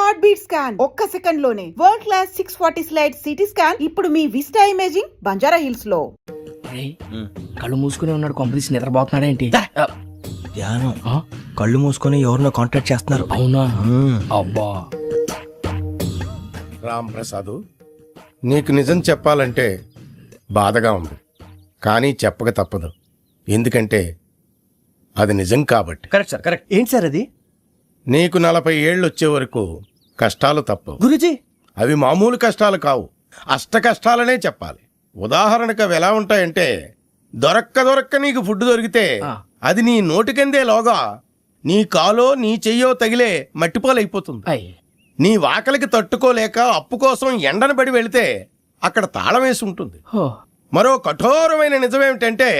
Heart beat scan ఒక్క second లోనే world class 640 slide CT scan ఇప్పుడు మీ విస్టా ఇమేజింగ్ బంజారా హిల్స్ లో. కళ్ళు మూసుకుని ఉన్నాడు, కొంపదీసి నిద్రపోతున్నాడేంటి? ధ్యానం. కళ్ళు మూసుకొని ఎవరినో కాంటాక్ట్ చేస్తున్నారు. అవునా? అబ్బా రామ్ ప్రసాద్, నీకు నిజం చెప్పాలంటే బాధగా ఉంది, కానీ చెప్పక తప్పదు. ఎందుకంటే అది నిజం కాబట్టి. Correct sir, correct. ఏంటి సార్ అది? నీకు 40 ఏళ్ళు వచ్చే వరకు కష్టాలు తప్పవు గురూజీ. అవి మామూలు కష్టాలు కావు, అష్ట కష్టాలనే చెప్పాలి. ఉదాహరణకు అవి ఎలా ఉంటాయంటే, దొరక్క నీకు ఫుడ్ దొరికితే అది నీ నోటికందే లోగా నీ కాలో నీ చెయ్యో తగిలే మట్టిపాలైపోతుంది. నీ వాకలికి తట్టుకోలేక అప్పు కోసం ఎండను పడి వెళితే అక్కడ తాళం వేసి ఉంటుంది. మరో కఠోరమైన నిజమేమిటంటే,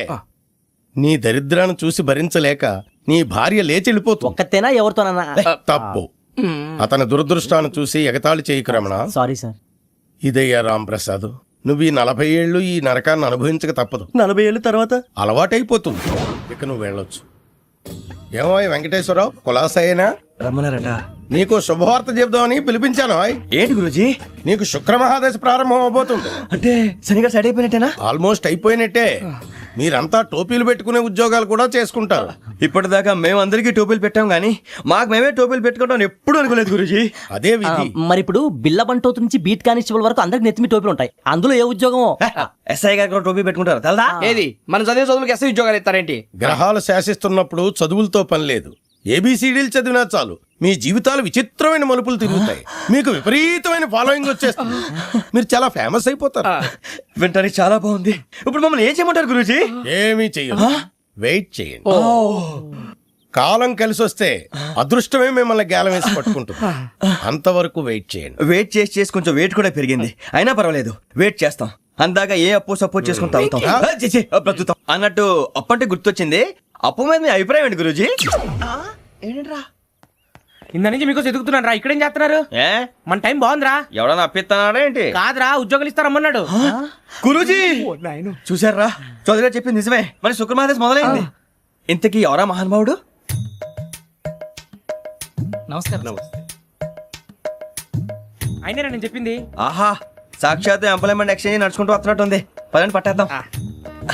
నీ దరిద్రాన్ని చూసి భరించలేక నీ భార్య లేచి వెళ్ళిపోతుంది. ఒక్కతేనా ఎవరితోనన్నా? తప్పు. అతని దురదృష్టాన్ని చూసి ఎగతాళి చేయకు రమణ. Sorry sir. ఇదయ్యా రాంప్రసాద్, నువ్వు ఈ 40 ఏళ్ళు ఈ నరకాన్ని అనుభవించక తప్పదు. 40 ఏళ్ళ తర్వాత అలవాటైపోతుంది. ఇక నువ్వు వెళ్ళొచ్చు. ఏమో వెంకటేశ్వరరావు, కులాసైనా రమ్మన్నారట. నీకు శుభవార్త చెబుదామని పిలిపించాను. ఏంటి గురూజీ? నీకు శుక్రమహాదశ ప్రారంభం అవబోతుంది. అంటే శనిగా సెట్ అయిపోయినట్టేనా? ఆల్మోస్ట్ అయిపోయినట్టే. మీరంతా టోపీలు పెట్టుకునే ఉద్యోగాలు కూడా చేసుకుంటారు. ఇప్పటిదాకా మేమందరికీ టోపీలు పెట్టాం గానీ మాకు మేమే టోపీలు పెట్టుకుంటాం ఎప్పుడు అనుకోలేదు గురూజీ. అదే విధి. మరి ఇప్పుడు బిల్ల బంటోతు నుంచి బీట్ కానిస్టేబుల్ వరకు అందరికి నెత్తిమి టోపీలు ఉంటాయి. అందులో ఏ ఉద్యోగం? ఎస్ఐ గారు కూడా టోపీ పెట్టుకుంటారు తెలదా? ఏది మన చదివే చదువులకు ఎస్ఐ ఉద్యోగాలు ఇస్తారేంటి? గ్రహాలు శాసిస్తున్నప్పుడు చదువులతో పని లేదు. ఏబిసిడీలు చదివినా చాలు మీ జీవితాలు విచిత్రమైన మలుపులు తిరుగుతాయి. మీకు విపరీతమైన ఫాలోయింగ్ వచ్చేస్తుంది. మీరు చాలా ఫేమస్ అయిపోతారు. వింటానికి చాలా బాగుంది. ఇప్పుడు మమ్మల్ని ఏం చేయమంటారు గురూజీ? ఏమీ చెయ్యదు, వెయిట్ చేయండి. కాలం కలిసి వస్తే అదృష్టమే మిమ్మల్ని గేలం వేసి పట్టుకుంటుంది. అంతవరకు వెయిట్ చేయండి. వెయిట్ చేసి కొంచెం వెయిట్ కూడా పెరిగింది. అయినా పర్వాలేదు, వెయిట్ చేస్తాం. అందాక ఏ అప్పు సపోర్ట్ చేసుకుని తాగుతాం, బ్రతుకుతాం అన్నట్టు. అప్పు అంటే గుర్తొచ్చింది. అప్పు మీద మీ అభిప్రాయం ఏంటి గురూజీ? ఏంటరా ఇంత నుంచి మీకు ఎదుగుతున్నాను రా. ఇక్కడేం చేస్తున్నారు? మన టైం బాగుందిరా. ఎవడన్నా అప్పిస్తున్నాడా ఏంటి? కాదురా, ఉద్యోగాలు ఇస్తారమ్మన్నాడు గురూజీ. చూసారా, చౌదరిగా చెప్పింది నిజమే. మరి శుక్రమహాదేశ్ మొదలైంది. ఇంతకీ ఎవరా మహానుభావుడు? నమస్కారం. అయినా నేను చెప్పింది. ఆహా, సాక్షాత్ ఎంప్లాయ్మెంట్ ఎక్స్చేంజ్ నడుచుకుంటూ వస్తున్నట్టు ఉంది. పదండి పట్టేద్దాం.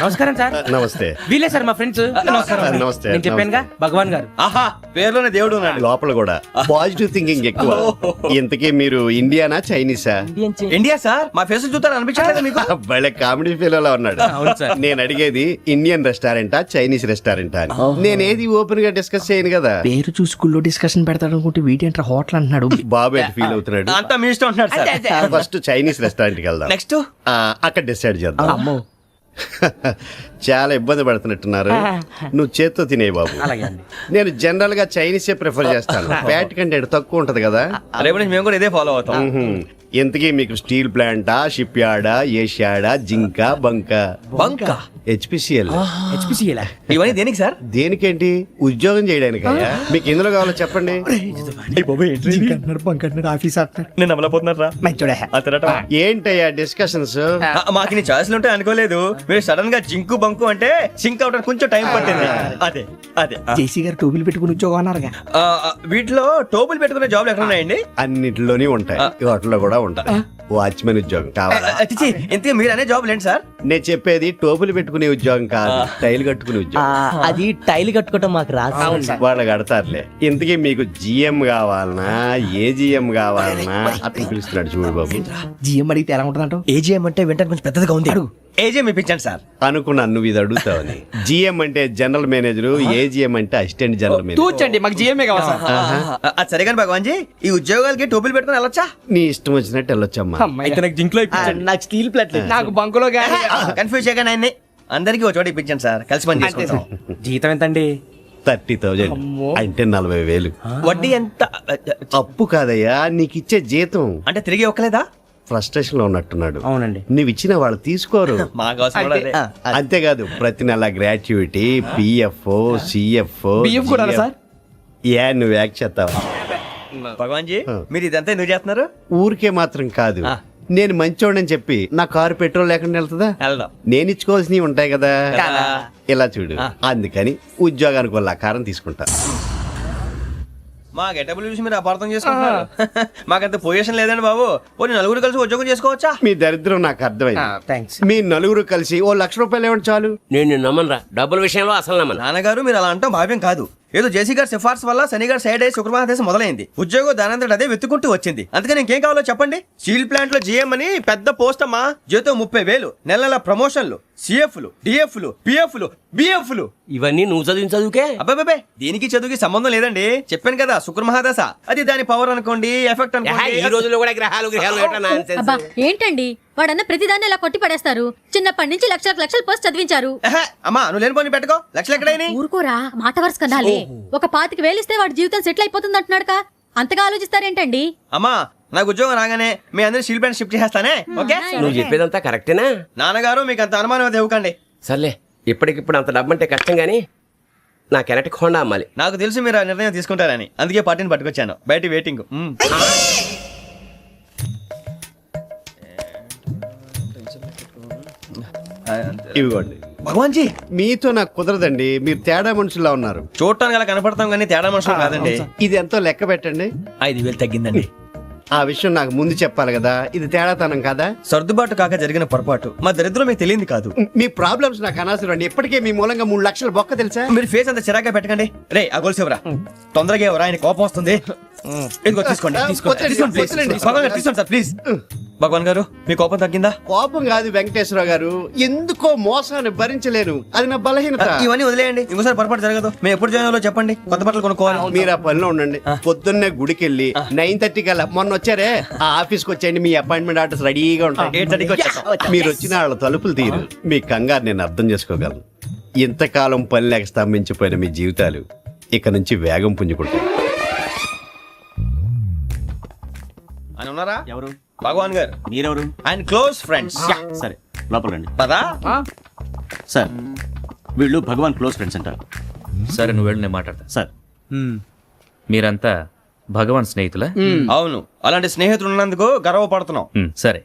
నమస్కారం సార్. నమస్తే. వీలే సార్ మా ఫ్రెండ్స్. నమస్కారం. నమస్తే. నేను చెప్పానుగా భగవాన్ గారు. ఆహా, పేరులోనే దేవుడు ఉన్నాడు. లోపల కూడా పాజిటివ్ థింకింగ్ ఎక్కువ. ఇంతకీ మీరు ఇండియానా చైనీసా? India sir. మా ఫేస్ చూస్తారు అనిపించలేదు మీకు? భలే కామెడీ ఫీల్ అలా ఉన్నాడు. నేను అడిగేది ఇండియన్ రెస్టారెంటా చైనీస్ రెస్టారెంటా అని. నేనేది ఓపెన్ గా డిస్కస్ చేయను కదా. పేరు చూసి స్కూల్లో డిస్కషన్ పెడతాడు అనుకుంటే వీటేంట్రా హోటల్ అంటున్నాడు. బాబు ఎట్ ఫీల్ అవుతున్నాడు? అంతా మీ ఇష్టం అంటున్నాడు సార్. ఫస్ట్ చైనీస్ రెస్టారెంట్ కి వెళ్దాం. నెక్స్ట్ అక్కడ డిసైడ్ చేద్దాం. చాలా ఇబ్బంది పడుతున్నట్టున్నారు. నువ్వు చేత్తో తినే బాబు. నేను జనరల్ గా చైనీసే ప్రిఫర్ చేస్తాను. ఫ్యాట్ కంటెంట్ తక్కువ ఉంటది కదా. రేపు నుంచి మేము కూడా ఇదే ఫాలో అవుతాం. ఇంతకీ మీకు స్టీల్ ప్లాంటా, షిప్ యార్డా, ఏషియాడా, జింక, బంకా? హెచ్పిసిఎల్. ఇవన్నీ దేనికి సార్? దేనికేంటి? ఉద్యోగం చేయడానికి. మీకు ఎందులో కావాలో చెప్పండి. నేను అమలపోతున్నారా? ఏంటయ్యా డిస్కషన్స్? మాకు నీ ఛాయిస్లు ఉంటాయి అనుకోలేదు. మీరు సడన్ గా జింకు బంకు అంటే సింక్ అవడానికి కొంచెం టైం పట్టింది. అదే అదే జేసీ గారు టోపీలు పెట్టుకుని ఉద్యోగం అన్నారుగా. వీటిలో టోపులు పెట్టుకునే జాబ్లు ఎక్కడ ఉన్నాయండి? అన్నిటిలోనే ఉంటాయి, వాటిలో కూడా ఉంటాయి. వాచ్మెన్ ఉద్యోగం కావాలా? ఇంతకీ మీరు అనే జాబ్ లేండి సార్. నేను చెప్పేది టోపులు పెట్టుకునే ఉద్యోగం కాదు, టైల్ కట్టుకునే ఉద్యోగం. అది టైల్ కట్టుకోవటం మాకు రాదు. వాళ్ళు కడతారులే. ఇంతకీ మీకు జిఎం కావాలనా, ఏజిఎం కావాలనా? అతను పిలుస్తున్నాడు చూడు బాబు. జిఎం అడిగితే ఎలా ఉంటుందంట? ఏజిఎం అంటే వెంటనే కొంచెం పెద్దదిగా ఉంది. ఏజిఎం ఇప్పించండి సార్. అనుకున్నాను నువ్వు ఇది అడుగుతావని. జిఎం అంటే జనరల్ మేనేజర్, ఏజిఎం అంటే అసిస్టెంట్ జనరల్ మేనేజర్. తూచండి, మాకు జిఎంఏ కావాలి సార్. అది సరే కానీ భగవాన్ జీ, ఈ ఉద్యోగాలకి టోపీలు పెట్టుకుని వెళ్ళొచ్చా? నీ ఇష్టం వచ్చినట్టు వెళ్ళొచ్చమ్మా. అయితే నాకు జింక్లో నాకు స్టీల్ ప్లేట్, నాకు బంకులో గానీ. కన్ఫ్యూజ్ చేయగానే ఆయన్ని అందరికీ ఒక చోట ఇప్పించండి సార్. కలిసి పని చేసుకుంటాం. జీతం ఎంతండి? 30,000 అంటే 40,000. వడ్డీ ఎంత? అప్పు కాదయ్యా, నీకు ఇచ్చే జీతం. అంటే తిరిగి ఒక్కలేదా? ఫ్రస్ట్రేషన్ లో ఉన్నట్టున్నాడు. అవునండి. నువ్వు ఇచ్చిన వాళ్ళు తీసుకోరు. అంతేకాదు ప్రతి నెల గ్రాట్యుటీ, పిఎఫ్, సిఎఫ్ కూడా సార్. ఏ నువ్వు యాక్ట్ చేస్తావా? భగవాన్ జీ, మీరు ఇదంతా ఎందుకు చేస్తున్నారు? ఊరికే మాత్రం కాదు, నేను మంచోడని చెప్పి నా కారు పెట్రోల్ లేకుండా వెళ్తుందా? నేను ఇచ్చుకోవాల్సినవి ఉంటాయి కదా. ఇలా చూడు, అందుకని ఉద్యోగానికి వాళ్ళ ఆకారం తీసుకుంటా. మా గెటబుల్ చూసి మీరు అపార్థం చేసుకుంటున్నారు. మాకంత పొజిషన్ లేదండి బాబు. పోనీ నలుగురు కలిసి ఉద్యోగం చేసుకోవచ్చా? మీ దరిద్రం నాకు అర్థమైంది. థ్యాంక్స్. మీ నలుగురు కలిసి ఓ ₹1,00,000 ఇవ్వండి చాలు. నేను నమ్మనరా, డబ్బుల విషయంలో అసలు నమ్మను. నాన్నగారు మీరు అలా అంటాం భావ్యం కాదు. ఏదో జేసీ గారి సిఫార్సు వల్ల శని గారు సైడ్ అయ్యి శుక్రమహాదేశం మొదలైంది. ఉద్యోగం దానంతటి అదే వెతుకుంటూ వచ్చింది. అందుకని ఇంకేం కావాలో చెప్పండి. స్టీల్ ప్లాంట్ లో జీఎం అని పెద్ద పోస్ట్ అమ్మా. జీతం 30,000, నెల నెల ప్రమోషన్లు, సిఎఫ్లు, డిఎఫ్లు, పిఎఫ్లు, బిఎఫ్లు. ఇవన్నీ నువ్వు చదివిన చదువుకే. అబ్బాబే దీనికి చదువుకి సంబంధం లేదండి. చెప్పాను కదా శుక్రమహాదశ. అది దాని పవర్ అనుకోండి, ఎఫెక్ట్ ఈ అనుకోండి. రోజుల్లో కూడా గ్రహాలు ఏటా nonsense? అబ్బా ఏంటండి వాడన్న ప్రతిదాన్ని ఇలా కొట్టి పడేస్తారు. చిన్నప్పటి నుంచి లక్షల పోస్ట్ చదివించారు. అమ్మా నువ్వు లేని పోనీ పెట్టుకో. లక్షలు ఎక్కడైనా ఊరుకోరా, మాట వరుస కదాలే. ఒక 25,000 ఇస్తే వాడి జీవితం సెటిల్ అయిపోతుంది అంటున్నాడుగా. అంతగా ఆలోచిస్తారేంటండి? అమ్మా నాకు ఉద్యోగం రాగానే మీ అందరి స్టీల్ ప్లాంట్ షిఫ్ట్ చేస్తానే. ఓకే నువ్వు చెప్పేదంతా కరెక్టేనా? నాన్నగారు మీకు అంత అనుమానం అయితే ఇవ్వకండి. సర్లే, ఇప్పటికిప్పుడు అంత డబ్బు అంటే కష్టం గానీ నా కెనటిక్ హోండా అమ్మాలి. నాకు తెలుసు మీరు ఆ నిర్ణయం తీసుకుంటారని, అందుకే పార్టీని పట్టుకొచ్చాను. బయట వెయిటింగ్. ఇవ్వండి. భగవాన్ జీ మీతో నాకు కుదరదండి. మీరు తేడా మనుషుల్లా ఉన్నారు. చూడటానికి అలా కనపడతాం కానీ తేడా మనుషులు కాదండి. ఇది ఎంతో లెక్క పెట్టండి. 5,000 తగ్గిందండి. ఆ విషయం నాకు ముందు చెప్పాలి కదా. ఇది తేడాతనం కదా. సర్దుబాటు కాక జరిగిన పొరపాటు. మా దరిద్రం మీకు తెలియంది కాదు. మీ ప్రాబ్లమ్స్ నాకు అనవసరం అండి. ఇప్పటికే మీ మూలంగా 3 లక్షల బొక్క తెలుసా. మీరు ఫేస్ అంత చిరాగ్గా పెట్టకండి. రే ఆ గొలుసు ఎవరా? తొందరగా ఎవరా? ఆయన కోపం వస్తుంది. ఇదిగో తీసుకోండి. వద్దండి, వద్దండి. భగవాన్ గారు తీసుకోండి సార్ ప్లీజ్. భగవాన్ గారు మీ కోపం తగ్గిందా? కోపం కాదు వెంకటేశ్వర గారు, ఎందుకో మోసాన్ని భరించలేను. అది నా బలహీనత. ఇవన్నీ వదిలేయండి. ఇంకోసారి పొరపాటు జరగదు. మేము ఎప్పుడు జాయిన్ అవ్వాలో చెప్పండి. కొత్త బట్టలు కొనుక్కోవాలి. మీరు ఆ పనిలో ఉండండి. పొద్దున్నే గుడికి వెళ్ళి 9:30 కల్లా, మొన్న వచ్చారే ఆ ఆఫీస్కి వచ్చేయండి. మీ అపాయింట్మెంట్ ఆర్డర్స్ రెడీగా ఉంటాయి. 8:30కి వచ్చేస్తాం. మీరు వచ్చిన వాళ్ళ తలుపులు తీరు. మీ కంగారు నేను అర్థం చేసుకోగలను. ఇంతకాలం పని లేక స్తంభించిపోయిన మీ జీవితాలు ఇక నుంచి వేగం పుంజుకుంటాయి. ఆయన ఉన్నారా? ఎవరు? భగవాన్ గారు. మీరెవరు? ఆయన క్లోజ్ ఫ్రెండ్స్. సరే లోపల రండి. పదా సార్ వీళ్ళు భగవాన్ క్లోజ్ ఫ్రెండ్స్ అంటారు. సరే నువ్వు వెళ్ళి నేను మాట్లాడతా. సార్ మీరంతా భగవాన్ స్నేహితులా? అవును. అలాంటి స్నేహితులు ఉన్నందుకు గర్వపడుతున్నాం. సరే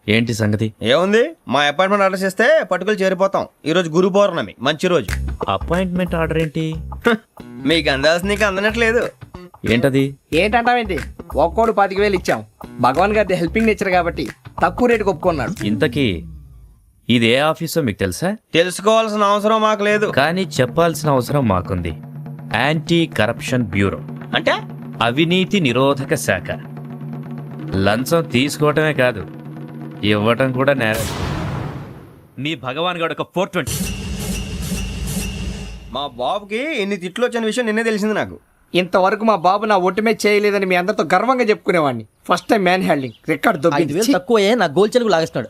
ఏంటి సంగతి? ఏముంది, మా అపాయింట్మెంట్ ఆర్డర్ చేస్తే పట్టుకులు చేరిపోతాం. ఈ రోజు గురు పౌర్ణమి, మంచి రోజు. అపాయింట్మెంట్ ఆర్డర్ ఏంటి? మీకు అందాల్సిన నీకు అందనట్లేదు. ఏంటది? ఏంటంటావేంటి? ఒక్కోడు 25,000 ఇచ్చాం. భగవాన్ గారి హెల్పింగ్ నేచర్ కాబట్టి తక్కువ రేటుకి ఒప్పుకున్నాడు. ఇంతకీ ఇది ఏ ఆఫీసో మీకు తెలుసా? తెలుసుకోవాల్సిన అవసరం మాకు లేదు. కానీ చెప్పాల్సిన అవసరం మాకుంది. యాంటీ కరప్షన్ బ్యూరో అంటే అవినీతి నిరోధక శాఖ. లంచం తీసుకోవటమే కాదు, ఇవ్వటం కూడా నేరం. మీ భగవాన్ గారు ఒక 420. మా బాబుకి ఎన్ని తిట్లు వచ్చిన విషయం నిన్నే తెలిసింది నాకు. ఇంతవరకు మా బాబు నా ఒట్టుమే చేయలేదని మీ అందరితో గర్వంగా చెప్పుకునేవాడిని. First time man handing record 5,000 తక్కువే నా గోల్ చెలుగు లాగేస్తున్నాడు.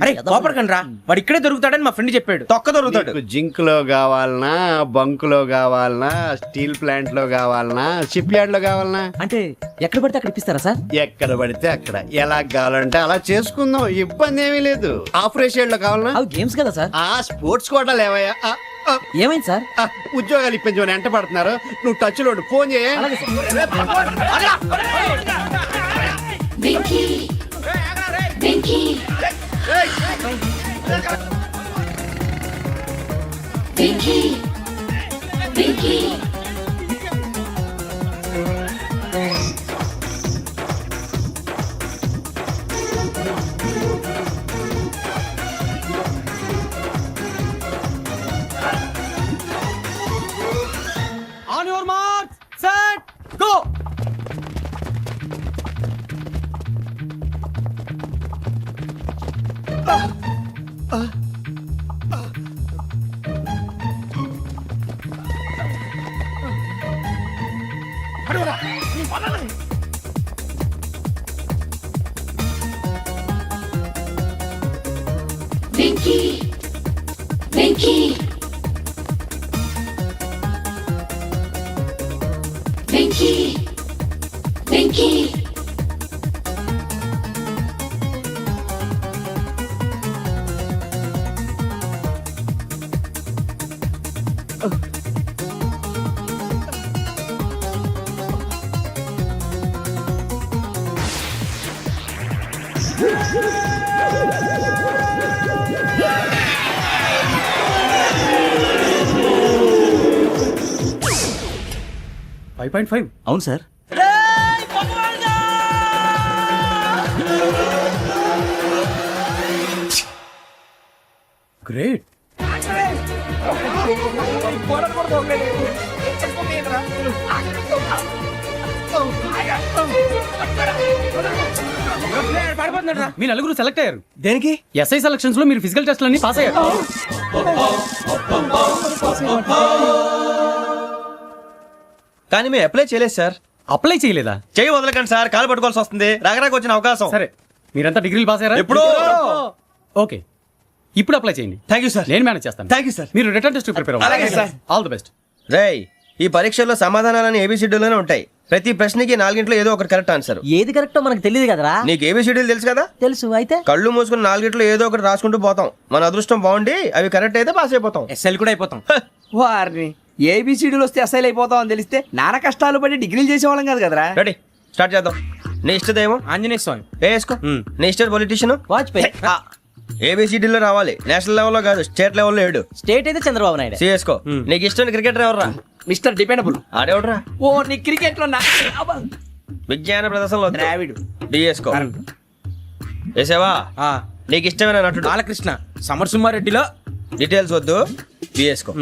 అరే కోపడకండి రా, వాడు ఇక్కడే దొరుకుతాడని మా ఫ్రెండ్ చెప్పాడు. తొక్క దొరుకుతాడు. మీకు జింక్ లో కావాలనా, బంక్ లో కావాలనా, స్టీల్ ప్లాంట్ లో కావాలనా, షిప్ యార్డ్ లో కావాలనా? అంటే ఎక్కడ పడితే అక్కడ ఇప్పిస్తారా సార్? ఎక్కడ పడితే అక్కడ, ఎలా కావాలంటే అలా చేసుకుందాం. ఇబ్బంది ఏమీ లేదు. ఆపరేషన్ లో కావాలనా? అవి గేమ్స్ కదా సార్. ఆ స్పోర్ట్స్ కోటా లేవయ్యా. ఏమైంది సార్? ఉద్యోగాలు ఇప్పించమని ఎంట పడుతున్నారు. నువ్వు టచ్ లో ఫోన్ చేయ. అలాగే sir. On your mark set go. 5.5. అవును సార్. గ్రేట్. మీ నలుగురు సెలెక్ట్ అయ్యారు. దేనికి? ఎస్ఐ సెలక్షన్స్ లో మీరు ఫిజికల్ టెస్ట్ అన్ని పాస్ అయ్యారు. కానీ మేము అప్లై చేయలేదు సార్. అప్లై చేయలేదా? చెయ్యి వదలకండి సార్, కాలు పట్టుకోవాల్సి వస్తుంది. రాగరాకు వచ్చిన అవకాశం. సరే, మీరంతా డిగ్రీలు పాస్ అయ్యారా? ఎప్పుడో. ఓకే, ఇప్పుడు అప్లై చేయండి. Thank you sir. నేను మేనేజ్ చేస్తాను. Thank you sir. మీరు రిటర్న్ టెస్ట్ ప్రిపేర్ అలాగే సార్. All the best. రేయ్, ఈ పరీక్షల్లో సమాధానాలని ఏబిసిడ్యూల్లోనే ఉంటాయి. ప్రతి ప్రశ్నకి 4 ఏదో ఒకటి కరెక్ట్ ఆన్సర్. ఏది కరెక్టో మనకు తెలియదు కదరా. నీకు ఏబిసిడ్యూల్ తెలుసు కదా? తెలుసు. అయితే కళ్ళు మూసుకుని 4 ఏదో ఒకటి రాసుకుంటూ పోతాం. మన అదృష్టం బాగుండి అవి కరెక్ట్ అయితే పాస్ అయిపోతాం. ఎస్ఎల్ కూడా అయిపోతాం. వారిని ఏబిసిడీలు వస్తే అసైల్ అయిపోతాం అని తెలిస్తే నాన్న కష్టాలు పడి డిగ్రీలు చేసేవాళ్ళం కాదు కదరా. రెడీ, స్టార్ట్ చేద్దాం. నీ ఇష్టదేమో ఆంజనేయ స్వామి. వేసుకో. నీ ఇష్ట పొలిటీషియన్ వాజ్పేయి. ఏబిసిడీలో రావాలి, నేషనల్ లెవెల్లో కాదు, స్టేట్ లెవెల్లో 7. స్టేట్ అయితే చంద్రబాబు నాయుడు. సిఎస్కో. నీకు ఇష్టం క్రికెటర్ ఎవర్రా? Mister dependable. ఆడేవడరా? ఓ నీ క్రికెట్ లో విజ్ఞాన ప్రదర్శనలో ద్రావిడు. డిఎస్కో. వేసావా? నీకు ఇష్టమైన నటుడు? బాలకృష్ణ. సమర్సింహారెడ్డిలో డీటెయిల్స్ వద్దు, బిఎస్కో.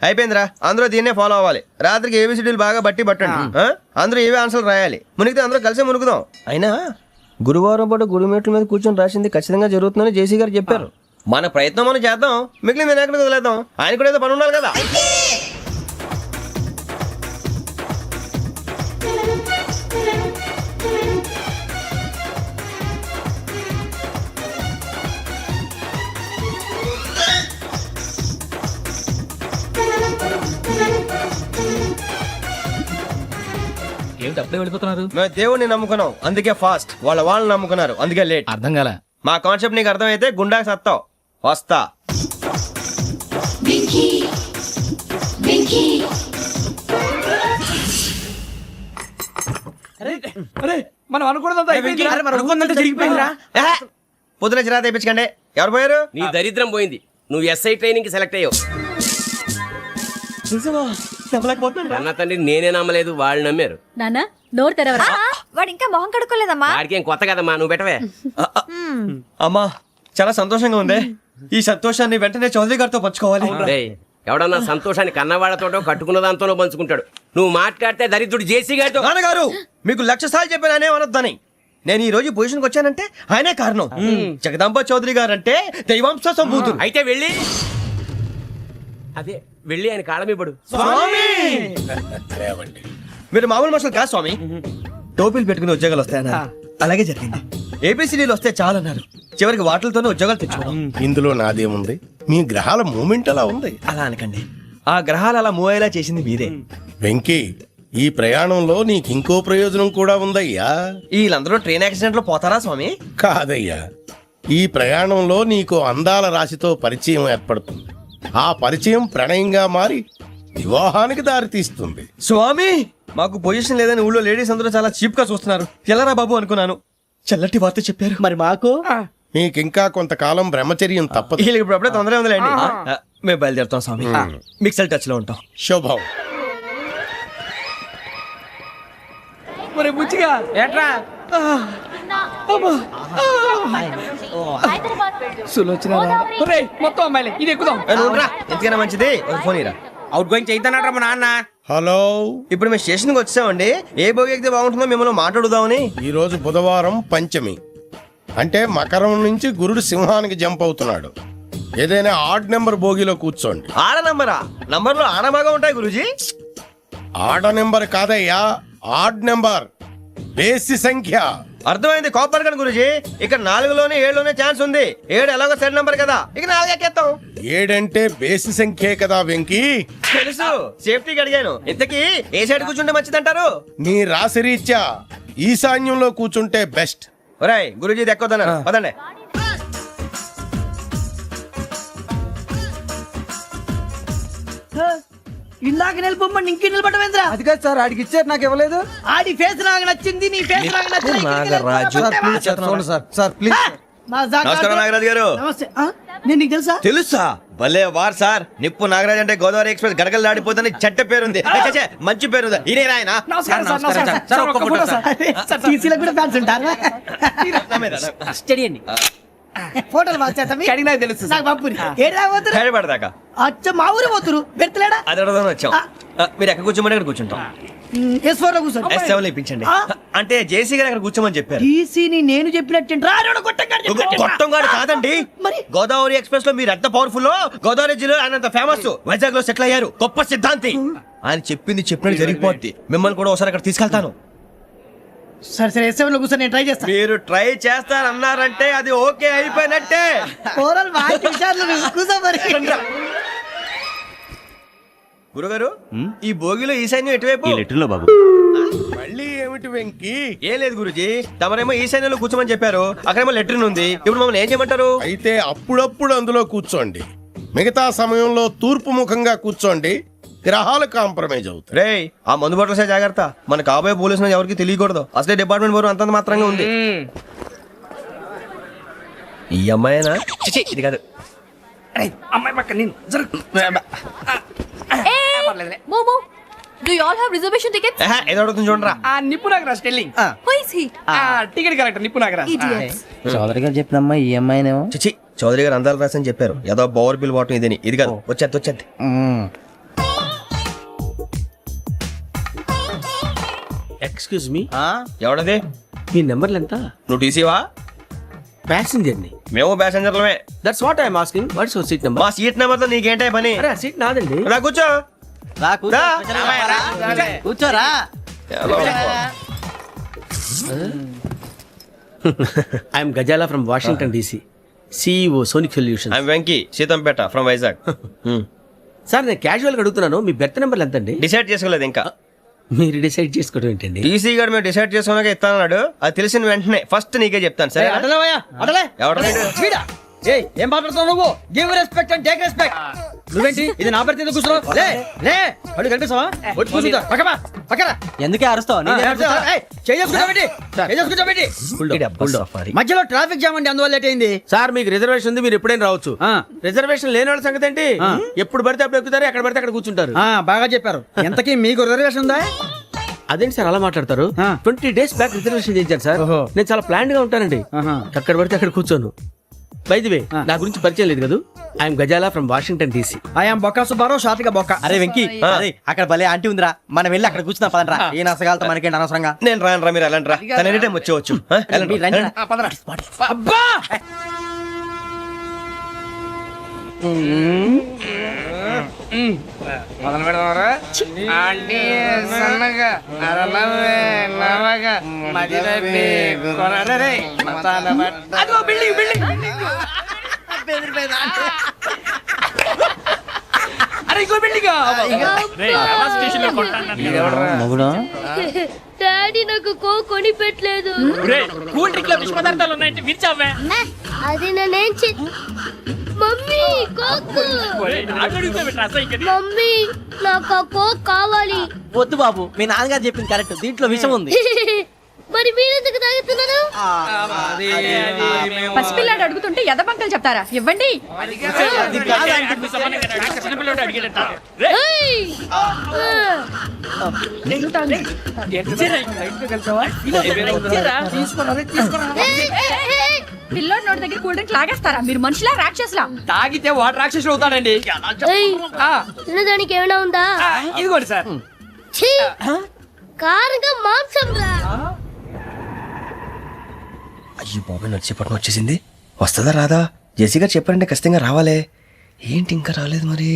అయిపోయిందిరా. అందరూ దీన్నే ఫాలో అవ్వాలి. రాత్రికి ఏబిసిడీలు బాగా బట్టి పట్టండి. అందరూ ఏవే ఆన్సర్లు రాయాలి. మునిగితే అందరూ కలిసి మునుగుదాం. అయినా గురువారం పాటు గురుమేట్ల మీద కూర్చొని రాసింది ఖచ్చితంగా జరుగుతుందని జేసీ గారు చెప్పారు. మన ప్రయత్నం మనం చేద్దాం, మిగిలింది వినాయకుడికి వదిలేద్దాం. ఆయన కూడా ఏదో పని ఉండాలి కదా. ఏమిటి అప్పుడే వెళ్ళిపోతున్నారు? మేము దేవుడిని నమ్ముకున్నాం, అందుకే ఫాస్ట్. వాళ్ళని నమ్ముకున్నారు, అందుకే లేట్. అర్థం కాల. మా కాన్సెప్ట్ నీకు అర్థమైతే గుండాకి సత్తావు. వస్తా. మనం అనుకున్నదంతా అయిపోయింది. పొద్దున చిరా తెప్పించకండి. ఎవరు పోయారు? నీ దరిద్రం పోయింది. నువ్వు ఎస్ఐ ట్రైనింగ్ కి సెలెక్ట్ అయ్యావు. అన్న తండ్రి నేనే నమ్మలేదు, వాళ్ళు నమ్మారు. నాన్న నోరు తెరవరా. వాడు ఇంకా మొహం కడుక్కోలేదమ్మా. వాడికి ఏం కొత్త కదమ్మా, నువ్వు పెట్టవే. అమ్మా, చాలా సంతోషంగా ఉంది. ఈ సంతోషాన్ని వెంటనే చౌదరి గారితో పంచుకోవాలి. డేయ్, ఎవడన్నా సంతోషాన్ని కన్నవాళ్లతోటో కట్టుకున్న దాంతోనో పంచుకుంటాడు. నువ్వు మాట్లాడితే దరిద్రుడు జేసీ గారితో. నాన్నగారు, మీకు 1,00,000 సార్లు చెప్పాను అనే అనొద్దని. నేను ఈ రోజు పొజిషన్కి వచ్చానంటే ఆయనే కారణం. జగదాంబ చౌదరి గారు అంటే దైవాంశ సంభూతుడు. అయితే వెళ్ళి అదే వెళ్ళి ఆయన కాళ్ళమీపడు. మీరు మామూలు మనుషులు కాదు స్వామి. టోపీలు పెట్టుకుని ఉద్యోగాలు వస్తాయన్నారు, అలాగే జరిగింది. ఏబిసిడీలు వస్తే చాలన్నారు, చివరికి వాటిలతోనే ఉద్యోగాలు తెచ్చుకున్నాం. ఇందులో నాదేముంది? మీ గ్రహాల మూమెంట్ అలా ఉంది. అలా అనకండి, ఆ గ్రహాలు అలా మూవ్ అయ్యేలా చేసింది మీరే. వెంకీ, ఈ ప్రయాణంలో నీకు ఇంకో ప్రయోజనం కూడా ఉందయ్యా. వీళ్ళందరూ ట్రైన్ యాక్సిడెంట్ లో పోతారా స్వామి? కాదయ్యా, ఈ ప్రయాణంలో నీకు అందాల రాశితో పరిచయం ఏర్పడుతుంది. ఆ పరిచయం ప్రణయంగా మారి వివాహానికి దారితీస్తుంది. స్వామి, మాకు పొజిషన్ లేదని ఊళ్ళో లేడీస్ అందరూ చాలా చీప్ గా చూస్తున్నారు. ఎలారా బాబు అనుకున్నాను. చల్లటి వార్త చెప్పారు. మరి మాకు నీకింకా కొంతకాలం బ్రహ్మచర్యం తప్పదు. వీళ్ళకి ఇప్పుడు అప్పుడే తొందరగా ఉందిలేండి. మేము బయలుదేరుతాం స్వామి. మిక్సెల్ టచ్ లో ఉంటాం. శుభం. మరి బుచ్చిగా ఏట్రా? సులోచన మొత్తం అమ్మాయిలే, ఇది ఎక్కుదాం. ఎందుకైనా మంచిది ఒక ఫోన్ ఇరా. అవుట్ గోయింగ్ చేద్దానట్రా మా నాన్న. హలో, ఇప్పుడు మేము స్టేషన్కి వచ్చామండి. ఏ బోగి ఎక్కితే బాగుంటుందో మిమ్మల్ని మాట్లాడుదామని. ఈరోజు బుధవారం పంచమి, అంటే మకరం నుంచి గురుడు సింహానికి జంప్ అవుతున్నాడు. ఏదైనా ఆడ్ నెంబర్ బోగిలో కూర్చోండి. ఆడ నంబరా? నంబర్లో ఆడ బాగా ఉంటాయి గురూజీ. ఆడ నెంబర్ కాదయ్యా, ఆడ్ నెంబర్, బేసి సంఖ్య. అర్థమైంది, కాపర్ కానీ గురూజీ. ఇక్కడ 4లోనే 7లోనే ఛాన్స్ ఉంది. 7 ఎలాగో సెడ్ నంబర్ కదా, ఇక 4 ఎక్కేస్తాం. 7 అంటే బేసి సంఖ్యే కదా వెంకీ. తెలుసు, సేఫ్టీకి అడిగాను. ఇంతకీ ఏ సైడ్ కూర్చుంటే మంచిదంటారు? నీ రాశి రీత్యా ఈశాన్యంలో కూర్చుంటే బెస్ట్. ఒరాయ్, గురూజీ దెక్కొద్దన్నారు, పదండి. ఇందాక నిలబొమ్మని ఇంకే నిలబడమేంద్రా? అది కాదు సార్, ఆడికి ఇచ్చారు, నాకు ఇవ్వలేదు. ఆడి ఫేస్ నాకు నచ్చింది, నీ ఫేస్ నాకు నచ్చింది. నమస్కారం నాగరాజు గారు. నేను నీకు తెలుసా? తెలుసా? భలే వార్ సార్. నిప్పు నాగరాజ్ అంటే గోదావరి ఎక్స్ప్రెస్ గడగలు దాడిపోతుంది చెట్ట పేరుంది. ఏ, ఛే, ఛే, మంచి పేరుంది. ఇదే ఆయన నమస్కారం సార్, నమస్కారం సార్. ఒక్క ఫోటో సార్. సార్ టీసీలో కూడా ఫ్యాన్స్ ఉంటారా? స్టడీ అండి. ఫోటోలు మార్చేస్తాం. కడిగి నాకు తెలుసు నాకు పంపుని. ఏడు రాబోతురు? హైదరాబాద్ అచ్చ మా ఊరు పోతురు. పెడతలేడా? అది అడగదామని వచ్చాం. మీరు ఎక్కడ కూర్చోమని అక్కడ కూర్చుంటాం. S4 లో కూర్చో. S7 ఇప్పించండి. అంటే జేసీ గారు అక్కడ కూర్చోమని చెప్పారు. టీసీని నేను చెప్పినట్టు గొట్టంగాడు కాదండి. మరి గోదావరి ఎక్స్ప్రెస్ లో మీరు ఎంత పవర్ఫుల్, గోదావరి జిల్లా ఆయన ఫేమస్, వైజాగ్ లో సెటిల్ అయ్యారు, గొప్ప సిద్ధాంతి. ఆయన చెప్పింది చెప్పినట్టు జరిగిపోద్ది. మిమ్మల్ని కూడా ఒకసారి అక్కడ తీసుకెళ్తాను. సరే సరే S7 లో కూర్చొని నేను ట్రై చేస్తాను. మీరు ట్రై చేస్తారన్నారంటే అది ఓకే అయిపోయినట్టే. ఓవరాల్ వాటి విషయాలు కూర్చో మరి. గురుగారు ఈ భోగిలో ఈశాన్యం ఎటువైపు? ఈ లెటర్లో బాబు. మళ్ళీ ఏమిటి వెంకీ? ఏం లేదు గురుజీ, తమరేమో ఈశాన్యంలో కూర్చోమని చెప్పారు, అక్కడేమో లెటర్ ఉంది. ఇప్పుడు మమ్మల్ని ఏం చేయమంటారు? అయితే అప్పుడప్పుడు అందులో కూర్చోండి, మిగతా సమయంలో తూర్పు ముఖంగా కూర్చోండి. గ్రహాలు కాంప్రమైజ్ అవుతాయి. రే ఆ మందు బట్టలసే జాగ్రత్త. మన కాబోయే పోలీసులు ఎవరికి తెలియకూడదు. అసలే డిపార్ట్మెంట్ బోరు అంతంత మాత్రంగా ఉంది. ఈ అమ్మాయినా? చిచి, ఇది కాదు. అమ్మాయి పక్క నేను మోమో do you all have reservation tickets? ఏదో అడుగుతుంది చూడరా. ఆ నిప్పు Nagaraj telling. Who is he? Ticket correct నిప్పు నాగరాజ్. ఇడియట్స్. చౌదరి గారు చెప్పినమ్మా ఈ అమ్మాయినేమో. చిచి, చౌదరి గారు అందాలు రాసని చెప్పారు. ఏదో బోర్ బిల్ వాటం ఇదని. ఇది కాదు. వచ్చేది. Excuse me, ఎవడది? మీ నెంబర్లు ఎంత? నువ్వు టీసీవా? ప్యాసింజర్ ని. మేము ప్యాసెంజర్లమే. That's what I'm asking. What's your seat number? మా సీట్ నెంబర్ తో నీకేంటే పని? అరే సీట్ నాదండి. రా కూర్చో. కూర్చోరా. I'm Ghazala from Washington DC, CEO Sonic Solution. I'm Venky, Seethampeta from Vizag. Sir నేను క్యాజువల్ గా అడుగుతున్నాను, మీ బెర్త్ నెంబర్లు ఎంత అండి? డిసైడ్ చేసుకోలేదు ఇంకా. మీరు డిసైడ్ చేసుకోవడం ఏంటండి? టీసీ గారు మేము డిసైడ్ చేసుకున్నాక ఇస్తానన్నాడు. అది తెలిసిన వెంటనే ఫస్ట్ నీకే చెప్తాను. సరే ఏం మాట్లాడుతున్నావు నువ్వు? Give respect and take respect. నువ్వేంటి ఇది నా పరిస్థితి కూర్చున్నావు? లే లే అడు కనిపిస్తావా? వచ్చి కూర్చుంటా. పక్కరా. ఎందుకే అరుస్తావు? మధ్యలో ట్రాఫిక్ జామ్ అండి, అందువల్ల లేట్ అయింది. సార్ మీకు రిజర్వేషన్ ఉంది, మీరు ఎప్పుడైనా రావచ్చు. రిజర్వేషన్ లేని వాళ్ళ సంగతి ఏంటి? ఎప్పుడు పడితే అప్పుడు ఎక్కుతారు, ఎక్కడ పడితే అక్కడ కూర్చుంటారు. బాగా చెప్పారు. ఎంతకీ మీకు రిజర్వేషన్ ఉందా? అదేంటి సార్ అలా మాట్లాడతారు? 20 days బ్యాక్ రిజర్వేషన్ చేయించారు సార్. నేను చాలా ప్లాన్డ్ గా ఉంటానండి. అక్కడ పడితే అక్కడ కూర్చోను. బై ది వే, నా గురించి పరిచయం లేదు కదా. I'm Ghazala from Washington DC. I'm Bokka Subbarao, షాతిక బొక్క. అరే వెంకీ, అక్కడ భలే ఆంటీ ఉందిరా, మనం వెళ్ళి అక్కడ కూర్చున్నా పదండ్రా. ఏ నసగాలతో మనకేంటి అనవసరంగా. నేను రాను, మీరు ఎలాంటి రా. తన ఎనీ టైం వచ్చేవచ్చు. అబ్బా మొదలు పెడదామరా? సన్నగా అరలవే నవగా మదిరపి కొరడరే మతాల బట్ట. అదో బిల్డింగ్ బిల్డింగ్ అరే ఇంకో బిల్డింగ్. డాడీ నాకు కో కొని పెట్టలేదు. కూల్ డ్రింక్ లో విష పదార్థాలు ఉన్నాయంటే విరిచావే. అది నేనేం మమ్మీ కోక్. మమ్మీ నాకు ఆ కోక్ కావాలి. వద్దు బాబు, మీ నాన్నగారు చెప్పింది కరెక్ట్, దీంట్లో విషయం ఉంది. మరి మీరెందుకు తాగుతున్నారు? పసిపిల్లాడు అడుగుతుంటే ఎదబంకలు చెప్తారా? ఇవ్వండి. పిల్లోడి నోటి దగ్గర కూల్ డ్రింక్ లాగేస్తారా? మీరు మనుషులా రాక్షసులా? తాగితే వాడు రాక్షసుడు అవుతాడండి. తినడానికి ఏమైనా ఉందా? ఇదిగోండి సార్. కారంగా మాంసం రా. అయ్యో బాబాయ్, నడిచేపట్నం వచ్చేసింది. వస్తుందా రాదా? జెసి గారు చెప్పారంటే ఖచ్చితంగా రావాలే. ఏంటి ఇంకా రాలేదు మరి?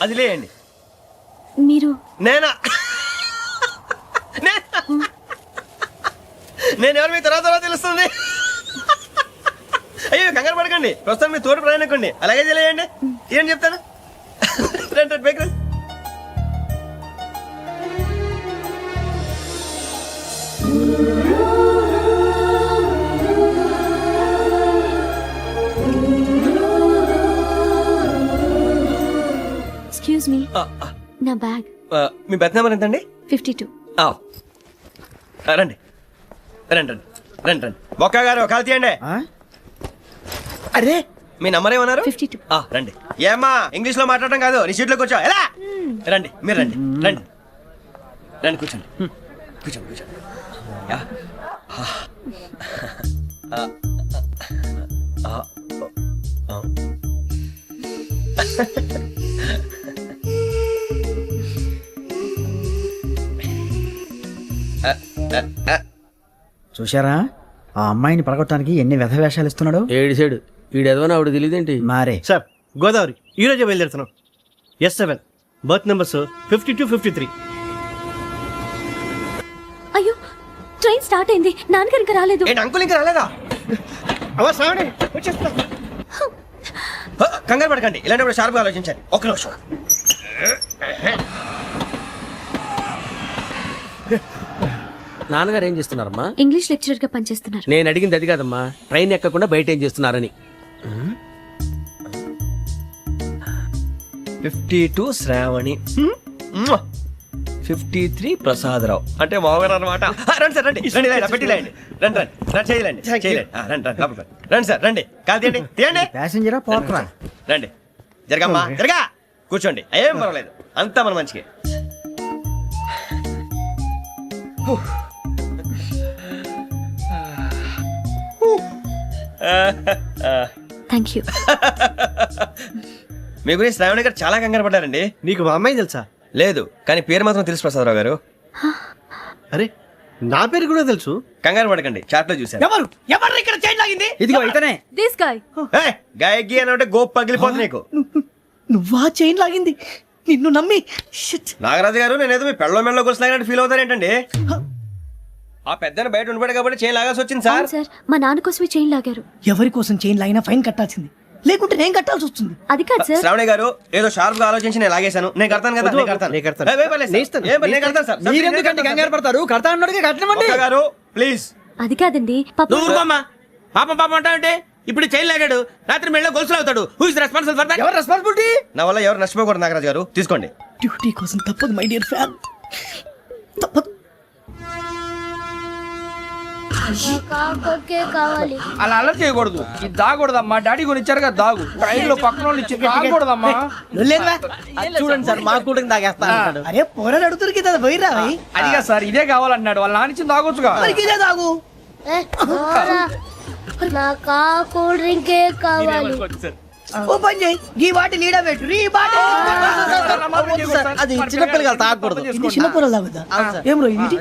అది లేయండి. మీరు నేనా? నేను ఎవరు మీ తర్వాత తెలుస్తుంది. అయ్యో కంగారు పడకండి, ప్రస్తుతం మీ తోటి ప్రయాణకండి. అలాగే తెలియండి, ఏం చెప్తాను. రండి బైక్ రండి. ఎక్స్క్యూజ్ మీ, నా బ్యాగ్. మీ బెత్ నెంబర్ ఎంతండి? 52. రండి రండి రండి రండి రండి. బొక్క గారు కాల్ తీయండి. అరే మీ నంబర్ ఏమన్నారు? 52. రండి. ఏమ్మా ఇంగ్లీష్ లో మాట్లాడటం కాదు, నీ సీట్లోకి వచ్చా. ఎలా రండి, మీరు రండి రండి రండి, కూర్చోండి కూర్చోండి కూర్చోండి. యా. చూశారా ఆ అమ్మాయిని పడగొట్టడానికి ఎన్ని వ్యధ వేషాలు ఇస్తున్నాడు. ఏడు సైడు వీడు ఎదవని ఆవిడ తెలియదేంటి. మారే సార్ గోదావరి ఈ రోజే బయలుదేరుతున్నాం. S7 berth numbers 52, 53. అయ్యో, ట్రైన్ స్టార్ట్ అయింది. నాన్నగారు ఇంకా రాలేదు. ఏంటి అంకుల్ ఇంకా రాలేదా? కంగారు పడకండి, ఇలాంటప్పుడు షార్ప్గా ఆలోచించండి. ఒక్క నిమిషం. నాన్నగారు ఏం చేస్తున్నారమ్మా? ఇంగ్లీష్ లెక్చరర్ గా పనిచేస్తున్నారు. నేను అడిగింది అది కాదమ్మా, ట్రైన్ ఎక్కకుండా బయట ఏం చేస్తున్నారని. 52 శ్రావణి, 53 ప్రసాదరావు అంటే మామగారు అనమాట. రండి సార్ రండి రండి, పెట్టి లేండి. రండి రండి రండి, చేయలేండి చేయలేండి. రండి రండి లోపలికి రండి. రండి సార్ రండి, కాల్ తీయండి తీయండి. ప్యాసింజరా పోట్రా. రండి జరగమ్మా జరగా, కూర్చోండి. ఏం పర్వాలేదు, అంతా మన మంచిగా. Thank you. మీ గురించి శ్రావణి గారు చాలా కంగారు పడ్డారండి. నీకు మా అమ్మాయి తెలుసా? లేదు, కానీ పేరు మాత్రం తెలుసు ప్రసాదరావు గారు. అరే నా పేరు కూడా తెలుసు. కంగారు పడకండి, చాట్ లో చూసాను. ఎవరు ఎవరు ఇక్కడ చైన్ లాగింది? ఇదిగో ఇతనే. This guy. గాయకి అని అంటే గోప్ పగిలిపోతుంది నీకు. నువ్వా చైన్ లాగింది? నిన్ను నమ్మి. నాగరాజు గారు, నేనేదో మీ పెళ్ళ మెళ్ళలో గురిసిలాగినట్టు ఫీల్ అవుతారు ఏంటండి? ఆ పెద్దని బయట ఉండిపోయాడు కాబట్టి చైన్ లాగాల్సి వచ్చింది సార్. సార్, మా నాన్న కోసమే చైన్ లాగారు. ఎవరి కోసం చైన్ లాగినా ఫైన్ కట్టాల్సింది, లేకుంటే నేను కట్టాల్సి వస్తుంది. అది కాదు సార్. శ్రావణి గారు ఏదో షార్ప్ గా ఆలోచించి నేను లాగేశాను. నేను కడతాను కదా, నేను కడతాను. నేను కడతాను సార్. మీరెందుకంటే కంగారు పడతారు? కడతా అన్నాడుగా కట్టమండి. ఒక్క గారు ప్లీజ్. అది కాదండి, పాపం. నువ్వు ఊరుకోమ్మా. పాపం పాపం అంటావంటే ఇప్పుడు చైన్ లాగాడు, రాత్రి మెళ్ళ గొలుసులు అవుతాడు. Who is responsible for that? ఎవరు రెస్పాన్సిబిలిటీ? నా వల్ల ఎవరు నష్టపోకూడదు నాగరాజు గారు, తీసుకోండి. డ్యూటీ కోసం తప్పదు మై డియర్ ఫ్యాన్, తప్పదు. అలా అలర్ట్ చేయకూడదు. ఇది దాగకూడదమ్మా. డాడీ కొని ఇచ్చారు కదా దాగు. ట్రైన్ లో పక్కన వాళ్ళు ఇచ్చి దాగకూడదమ్మా. చూడండి సార్, మా కూడా దాగేస్తా. అరే పోరాడు అడుగుతారు కదా, పోయిరా. అదిగా సార్, ఇదే కావాలన్నాడు. వాళ్ళ నాన్న ఇచ్చింది తాగొచ్చుగా. ఇదే తాగు. కూల్ డ్రింకే కావాలి. ఓ పని చేయి, ఈ బాటి లీడ పెట్టు. ఈ బాటి అది చిన్నపిల్లలు తాగకూడదు. ఇది చిన్నపిల్లలు తాగుతా. ఏం రో ఇది?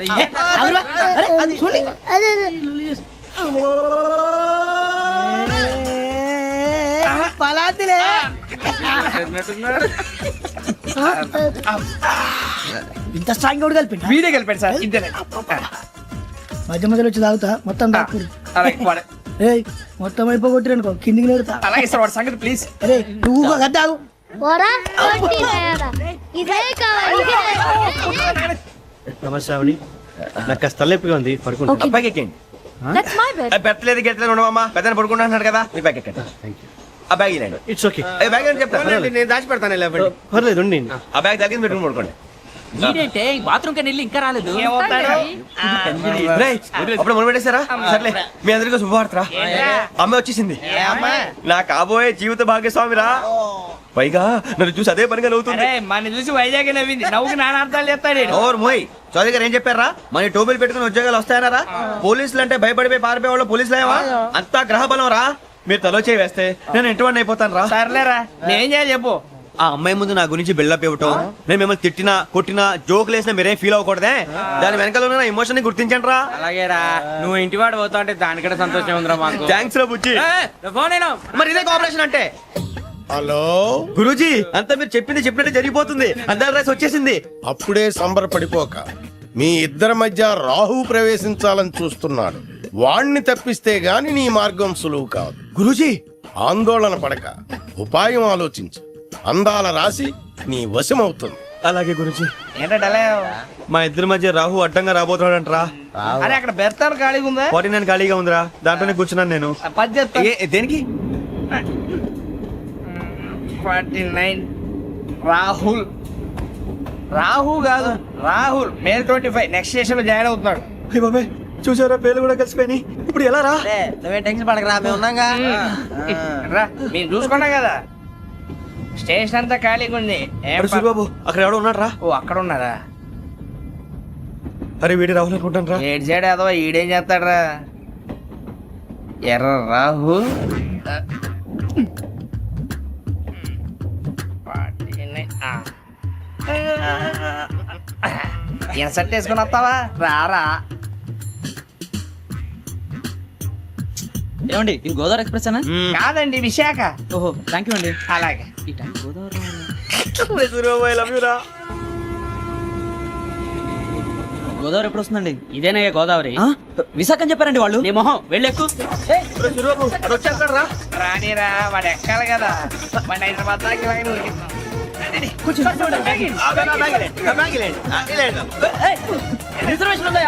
అది చూడండి. పలాతిలే. ఇంత స్ట్రాంగ్ కూడా కలిపి వీడే కలిపాడు సార్. ఇంతేనే మధ్య మధ్యలో వచ్చి తాగుతా. మొత్తం తాగు. మొత్తం అయిపోగొట్టిరనుకో కిందికి నేడుతా. అలాగే సార్, వాడి సంగతి ప్లీజ్. అరే నువ్వు కద్దాగు. నమస్తే ఆవిడ, నాకు కాస్త తలెప్పిగా ఉంది, పడుకుంటా. Okay. బ్యాగ్ ఎక్కండి. That's my bed. పెట్టలేదు గెట్టలేదు ఉండమమ్మా, పెద్దని పడుకుంటున్నాడు కదా. మీ బ్యాగ్ ఎక్కండి. ఆ బ్యాగ్ ఇలాండి. It's okay. బ్యాగ్ అని చెప్తాను, నేను దాచి పెడతాను. పర్లేదు, ఆ బ్యాగ్ తగ్గింది పెట్టుకుని పడుకోండి. బాత్రూమ్ కి వెళ్ళి ఇంకా రాలేదు. అప్పుడు మొదలు పెట్టేశారా? సర్లే, మీ అందరికీ శుభవార్తరా. అమ్మ వచ్చేసింది, నా కాబోయే జీవిత భాగ్యస్వామిరా. పైగా నన్ను చూసి అదే పనిగా నవ్వుతుంది. మన చూసి వైజాగ్ నవ్వింది. నవ్వుకి నాన్న అర్థాలు చెప్తాడు. ఓర్ మోయ్, చౌదరి గారు ఏం చెప్పారా? మన టోబీలు పెట్టుకుని ఉద్యోగాలు వస్తాయన్నారా? పోలీసులు అంటే భయపడిపోయి పారిపోయే వాళ్ళు పోలీసులేవా? అంతా గ్రహ బలం రా. మీరు తలో చేయి వేస్తే నేను ఇంటివాడిని అయిపోతాను రా. సర్లేరా, నేనేం చేయాలి చెప్పు. ఆ అమ్మాయి ముందు నా గురించి బిల్డప్ ఇవ్వటం, నేను మిమ్మల్ని తిట్టినా కొట్టినా జోకులు వేసినా మీరేం ఫీల్ అవ్వకూడదే. దాని వెనకాల ఉన్న ఎమోషన్ ని గుర్తించండి రా. అలాగేరా, నువ్వు ఇంటివాడు పోతా అంటే దానికంటే సంతోషం ఉందిరా మాకు. థ్యాంక్స్ రా బుజ్జి. మరి ఇదే కోఆపరేషన్ అంటే. హలో గురూజీ అంతా మీరు చెప్పింది చెప్పినట్టు జరిగిపోతుంది అందాల రాసి వచ్చేసింది. అప్పుడే సంబరపడిపోక మీ ఇద్దరి మధ్య రాహు ప్రవేశించాలని చూస్తున్నాడు. వాణ్ణి తప్పిస్తే గాని నీ మార్గం సులువు కాదు. గురూజీ ఆందోళన పడక ఉపాయం ఆలోచించు. అందాల రాశి నీ వశమవుతుంది. అలాగే గురూజీ. ఏంటంటే మా ఇద్దరి మధ్య రాహు అడ్డంగా రాబోతున్నాడంటరా. అరే అక్కడ బెర్తాను ఖాళీగా ఉందా? 49 ఖాళీగా ఉందిరా, దాంట్లోనే కూర్చున్నాను నేను. పది చెప్తా. దేనికి? 49 రాహుల్. రాహు కాదు రాహుల్. మే 25 నెక్స్ట్ స్టేషన్ లో జాయిన్ అవుతున్నాడు. అయ్య బాబాయ్, చూసారా పేర్లు కూడా కలిసిపోయినాయి. ఇప్పుడు ఎలా రా? నువ్వే టెన్షన్ పడకరా, మేము ఉన్నాగా. రా, మీరు చూసుకున్నాం కదా. స్టేషన్ అంతా ఖాళీగా ఉంది. అరే సూరిబాబు, అక్కడ ఎవడో ఉన్నాడు రా. ఓ అక్కడ ఉన్నారా? అరే వీడి రాహుల్ అనుకుంటాను రా. ఏడు సైడ్ ఏదో ఈడేం చేస్తాడరా? ఎర్ర రాహు. ఇన్సర్ట్ వేసుకుని వస్తావా? రారా. ఏమండి ఇది గోదావరి ఎక్స్ప్రెస్ అనా? కాదండి, విశాఖ. ఓహో థ్యాంక్ యూ అండి. అలాగే. ఈ time Godavari Suribabu, I love you రా. గోదావరి ఎప్పుడు వస్తుందండి? ఇదేనయ్యా గోదావరి. విశాఖ అని చెప్పారండి వాళ్ళు. నీ మొహం వెళ్ళెక్కు. సూరిబాబు అక్కడ వచ్చేస్తాడు రా. రానిరా, వాడు ఎక్కాలి కదా. వాడు హైదరాబాద్ దాకా ఇలాగే ఉరికిస్తాం. రిజర్వేషన్ ఉందా?